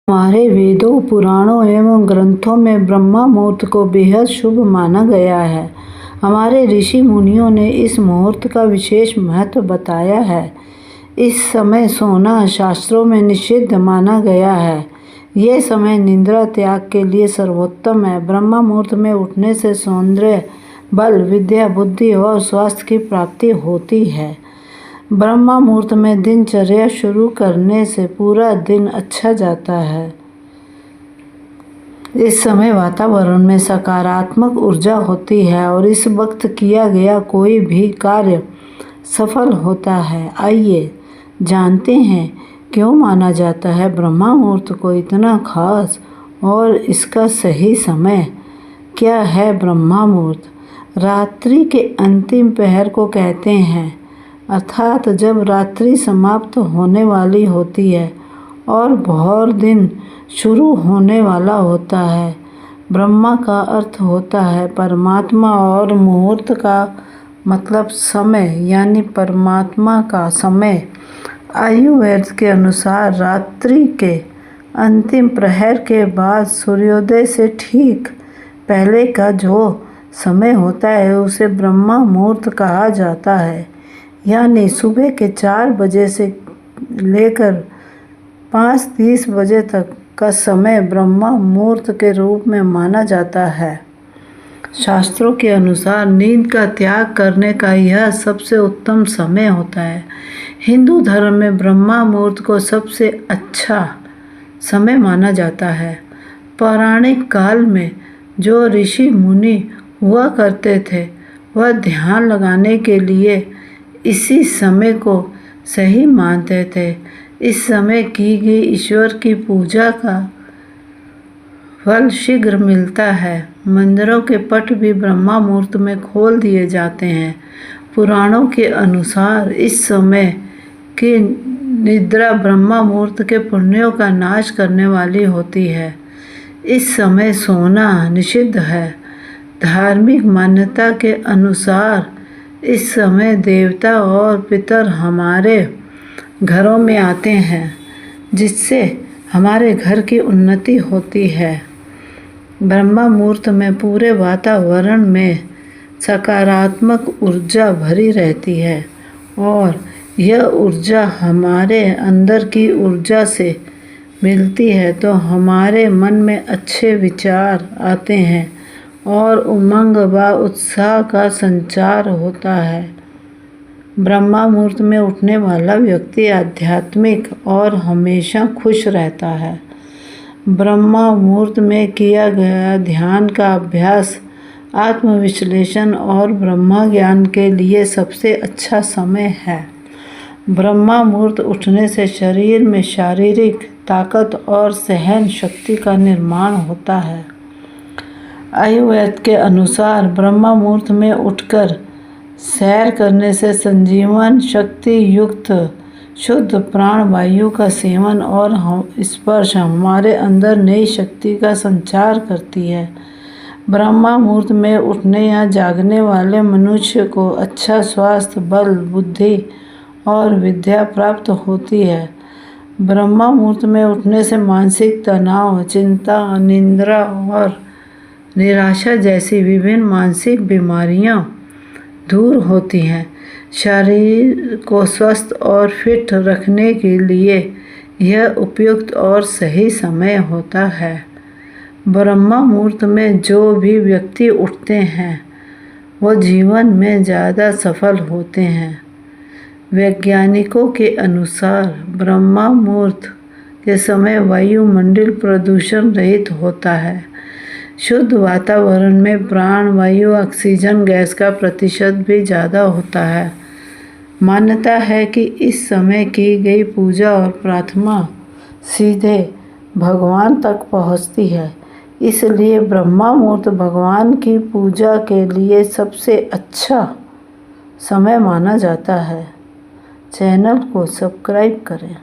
हमारे वेदों, पुराणों एवं ग्रंथों में ब्रह्म मुहूर्त को बेहद शुभ माना गया है। हमारे ऋषि मुनियों ने इस मुहूर्त का विशेष महत्व बताया है। इस समय सोना शास्त्रों में निषिद्ध माना गया है। यह समय निद्रा त्याग के लिए सर्वोत्तम है। ब्रह्म मुहूर्त में उठने से सौंदर्य, बल, विद्या, बुद्धि और स्वास्थ्य की प्राप्ति होती है। ब्रह्म मुहूर्त में दिनचर्या शुरू करने से पूरा दिन अच्छा जाता है। इस समय वातावरण में सकारात्मक ऊर्जा होती है और इस वक्त किया गया कोई भी कार्य सफल होता है। आइए जानते हैं क्यों माना जाता है ब्रह्म मुहूर्त को इतना खास और इसका सही समय क्या है। ब्रह्म मुहूर्त रात्रि के अंतिम पहर को कहते हैं, अर्थात जब रात्रि समाप्त होने वाली होती है और भोर दिन शुरू होने वाला होता है। ब्रह्मा का अर्थ होता है परमात्मा और मुहूर्त का मतलब समय यानी परमात्मा का समय। आयुर्वेद के अनुसार रात्रि के अंतिम प्रहर के बाद सूर्योदय से ठीक पहले का जो समय होता है उसे ब्रह्म मुहूर्त कहा जाता है। यानी सुबह के 4 बजे से लेकर 5:30 बजे तक का समय ब्रह्म मुहूर्त के रूप में माना जाता है। शास्त्रों के अनुसार नींद का त्याग करने का यह सबसे उत्तम समय होता है। हिंदू धर्म में ब्रह्म मुहूर्त को सबसे अच्छा समय माना जाता है। पौराणिक काल में जो ऋषि मुनि हुआ करते थे वह ध्यान लगाने के लिए इसी समय को सही मानते थे। इस समय की गई ईश्वर की पूजा का फल शीघ्र मिलता है। मंदिरों के पट भी ब्रह्म मुहूर्त में खोल दिए जाते हैं। पुराणों के अनुसार इस समय की निद्रा ब्रह्म मुहूर्त के पुण्यों का नाश करने वाली होती है। इस समय सोना निषिद्ध है। धार्मिक मान्यता के अनुसार इस समय देवता और पितर हमारे घरों में आते हैं, जिससे हमारे घर की उन्नति होती है। ब्रह्म मुहूर्त में पूरे वातावरण में सकारात्मक ऊर्जा भरी रहती है और यह ऊर्जा हमारे अंदर की ऊर्जा से मिलती है तो हमारे मन में अच्छे विचार आते हैं और उमंग व उत्साह का संचार होता है। ब्रह्म मुहूर्त में उठने वाला व्यक्ति आध्यात्मिक और हमेशा खुश रहता है। ब्रह्म मुहूर्त में किया गया ध्यान का अभ्यास, आत्मविश्लेषण और ब्रह्म ज्ञान के लिए सबसे अच्छा समय है। ब्रह्म मुहूर्त उठने से शरीर में शारीरिक ताकत और सहन शक्ति का निर्माण होता है। आयुर्वेद के अनुसार ब्रह्म मुहूर्त में उठकर सैर करने से संजीवन शक्ति युक्त शुद्ध प्राण वायु का सेवन और स्पर्श हमारे अंदर नई शक्ति का संचार करती है। ब्रह्म मुहूर्त में उठने या जागने वाले मनुष्य को अच्छा स्वास्थ्य, बल, बुद्धि और विद्या प्राप्त होती है। ब्रह्म मुहूर्त में उठने से मानसिक तनाव, चिंता, निद्रा और निराशा जैसी विभिन्न मानसिक बीमारियां दूर होती हैं। शरीर को स्वस्थ और फिट रखने के लिए यह उपयुक्त और सही समय होता है। ब्रह्म मुहूर्त में जो भी व्यक्ति उठते हैं वो जीवन में ज़्यादा सफल होते हैं। वैज्ञानिकों के अनुसार ब्रह्म मुहूर्त के समय वायुमंडल प्रदूषण रहित होता है। शुद्ध वातावरण में प्राण वायु ऑक्सीजन गैस का प्रतिशत भी ज़्यादा होता है। मान्यता है कि इस समय की गई पूजा और प्रार्थना सीधे भगवान तक पहुंचती है। इसलिए ब्रह्म मुहूर्त भगवान की पूजा के लिए सबसे अच्छा समय माना जाता है। चैनल को सब्सक्राइब करें।